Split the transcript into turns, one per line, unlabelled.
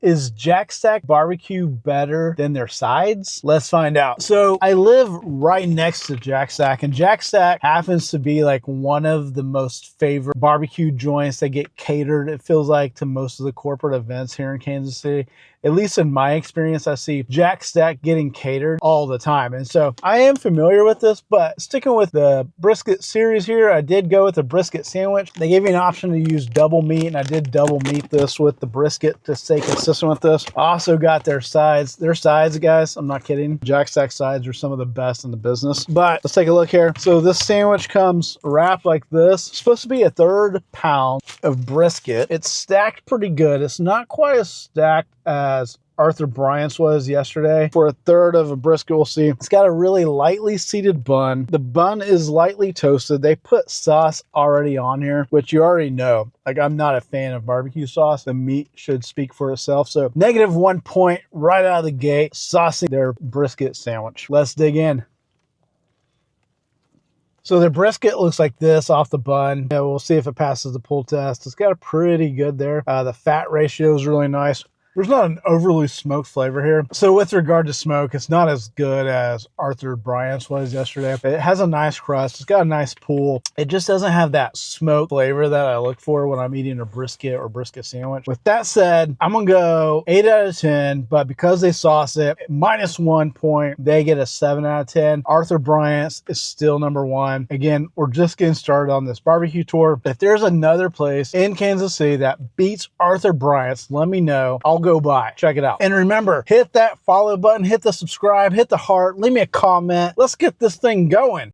Is Jack Stack barbecue better than their sides? Let's find out. So I live right next to Jack Stack, and Jack Stack happens to be like one of the most favorite barbecue joints that get catered, it feels like, to most of the corporate events here in Kansas City. At least in my experience, I see Jack Stack getting catered all the time. And so I am familiar with this, but sticking with the brisket series here, I did go with the brisket sandwich. They gave me an option to use double meat, and I did double meat this with the brisket to stay consistent with this. Also got their sides. Their sides, guys, I'm not kidding. Jack Stack sides are some of the best in the business. But let's take a look here. So this sandwich comes wrapped like this. It's supposed to be a 1/3 pound of brisket. It's stacked pretty good. It's not quite as stacked as Arthur Bryant's was yesterday. For a 1/3 of a brisket, we'll see. It's got a really lightly seeded bun. The bun is lightly toasted. They put sauce already on here, which you already know. Like, I'm not a fan of barbecue sauce. The meat should speak for itself. So -1 point right out of the gate, saucing their brisket sandwich. Let's dig in. So their brisket looks like this off the bun. Yeah, we'll see if it passes the pull test. It's got a pretty good there. The fat ratio is really nice. There's not an overly smoked flavor here. So with regard to smoke, it's not as good as Arthur Bryant's was yesterday. It has a nice crust. It's got a nice pull. It just doesn't have that smoke flavor that I look for when I'm eating a brisket or brisket sandwich. With that said, I'm going to go 8 out of 10, but because they sauce it, -1 point, they get a 7 out of 10. Arthur Bryant's is still #1. Again, we're just getting started on this barbecue tour. If there's another place in Kansas City that beats Arthur Bryant's, let me know. I'll go by. Check it out. And remember, hit that follow button, hit the subscribe, hit the heart, leave me a comment. Let's get this thing going.